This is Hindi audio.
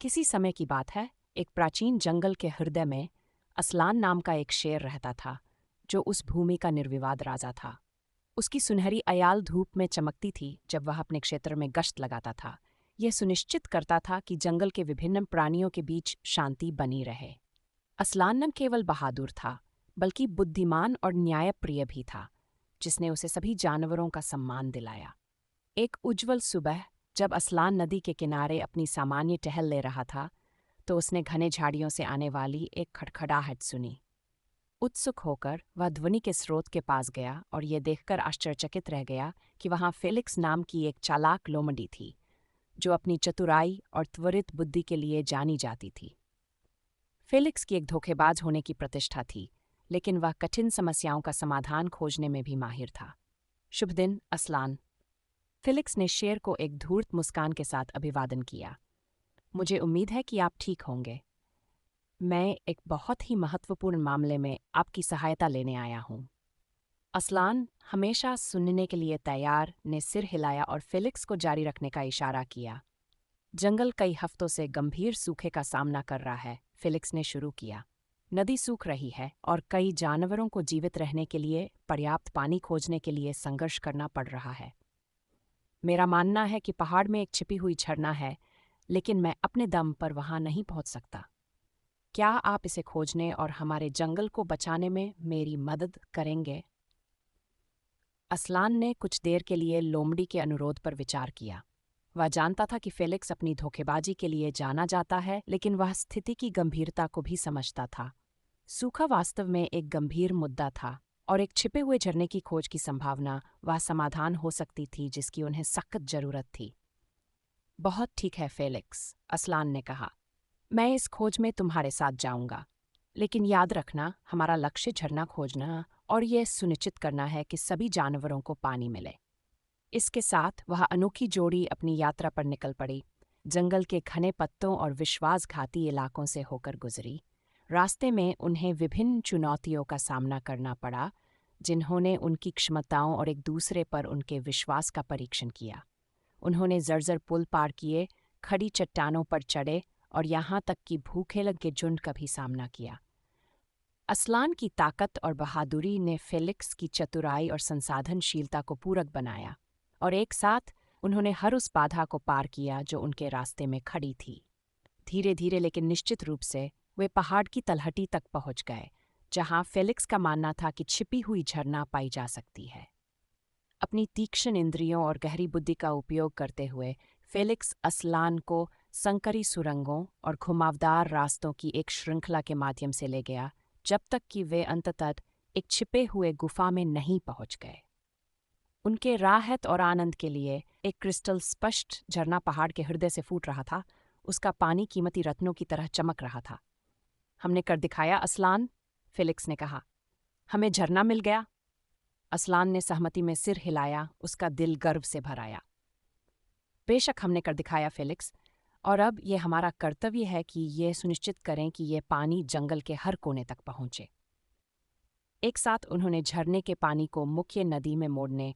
किसी समय की बात है, एक प्राचीन जंगल के हृदय में असलान नाम का एक शेर रहता था, जो उस भूमि का निर्विवाद राजा था। उसकी सुनहरी अयाल धूप में चमकती थी जब वह अपने क्षेत्र में गश्त लगाता था। यह सुनिश्चित करता था कि जंगल के विभिन्न प्राणियों के बीच शांति बनी रहे। असलान न केवल बहादुर था, बल्कि बुद्धिमान और न्यायप्रिय भी था, जिसने उसे सभी जानवरों का सम्मान दिलाया। एक उज्ज्वल सुबह, जब असलान नदी के किनारे अपनी सामान्य टहल ले रहा था, तो उसने घने झाड़ियों से आने वाली एक खड़खड़ाहट सुनी। उत्सुक होकर वह ध्वनि के स्रोत के पास गया और ये देखकर आश्चर्यचकित रह गया कि वहां फेलिक्स नाम की एक चालाक लोमड़ी थी, जो अपनी चतुराई और त्वरित बुद्धि के लिए जानी जाती थी। फेलिक्स की एक धोखेबाज होने की प्रतिष्ठा थी, लेकिन वह कठिन समस्याओं का समाधान खोजने में भी माहिर था। शुभ दिन, असलान। फेलिक्स ने शेर को एक धूर्त मुस्कान के साथ अभिवादन किया। मुझे उम्मीद है कि आप ठीक होंगे। मैं एक बहुत ही महत्वपूर्ण मामले में आपकी सहायता लेने आया हूँ। असलान, हमेशा सुनने के लिए तैयार, ने सिर हिलाया और फेलिक्स को जारी रखने का इशारा किया। जंगल कई हफ्तों से गंभीर सूखे का सामना कर रहा है, फेलिक्स ने शुरू किया। नदी सूख रही है और कई जानवरों को जीवित रहने के लिए पर्याप्त पानी खोजने के लिए संघर्ष करना पड़ रहा है। मेरा मानना है कि पहाड़ में एक छिपी हुई झरना है, लेकिन मैं अपने दम पर वहां नहीं पहुंच सकता। क्या आप इसे खोजने और हमारे जंगल को बचाने में मेरी मदद करेंगे? असलान ने कुछ देर के लिए लोमड़ी के अनुरोध पर विचार किया। वह जानता था कि फेलिक्स अपनी धोखेबाजी के लिए जाना जाता है, लेकिन वह स्थिति की गंभीरता को भी समझता था। सूखा वास्तव में एक गंभीर मुद्दा था, और एक छिपे हुए झरने की खोज की संभावना वह समाधान हो सकती थी जिसकी उन्हें सख्त जरूरत थी। बहुत ठीक है फेलिक्स, असलान ने कहा। मैं इस खोज में तुम्हारे साथ जाऊंगा, लेकिन याद रखना, हमारा लक्ष्य झरना खोजना और यह सुनिश्चित करना है कि सभी जानवरों को पानी मिले। इसके साथ वह अनोखी जोड़ी अपनी यात्रा पर निकल पड़ी। जंगल के घने पत्तों और विश्वासघाती इलाकों से होकर गुजरी। रास्ते में उन्हें विभिन्न चुनौतियों का सामना करना पड़ा, जिन्होंने उनकी क्षमताओं और एक दूसरे पर उनके विश्वास का परीक्षण किया। उन्होंने जर्जर पुल पार किए, खड़ी चट्टानों पर चढ़े और यहाँ तक कि भूखेलक के झुंड का भी सामना किया। असलान की ताकत और बहादुरी ने फेलिक्स की चतुराई और संसाधनशीलता को पूरक बनाया, और एक साथ उन्होंने हर उस बाधा को पार किया जो उनके रास्ते में खड़ी थी। धीरे धीरे लेकिन निश्चित रूप से वे पहाड़ की तलहटी तक पहुंच गए, जहां फेलिक्स का मानना था कि छिपी हुई झरना पाई जा सकती है। अपनी तीक्ष्ण इंद्रियों और गहरी बुद्धि का उपयोग करते हुए फेलिक्स असलान को संकरी सुरंगों और घुमावदार रास्तों की एक श्रृंखला के माध्यम से ले गया, जब तक कि वे अंततः एक छिपे हुए गुफा में नहीं पहुंच गए। उनके राहत और आनंद के लिए एक क्रिस्टल स्पष्ट झरना पहाड़ के हृदय से फूट रहा था। उसका पानी कीमती रत्नों की तरह चमक रहा था। हमने कर दिखाया असलान, फेलिक्स ने कहा। हमें झरना मिल गया। असलान ने सहमति में सिर हिलाया, उसका दिल गर्व से भर आया। बेशक हमने कर दिखाया फेलिक्स, और अब यह हमारा कर्तव्य है कि यह सुनिश्चित करें कि यह पानी जंगल के हर कोने तक पहुंचे। एक साथ उन्होंने झरने के पानी को मुख्य नदी में मोड़ने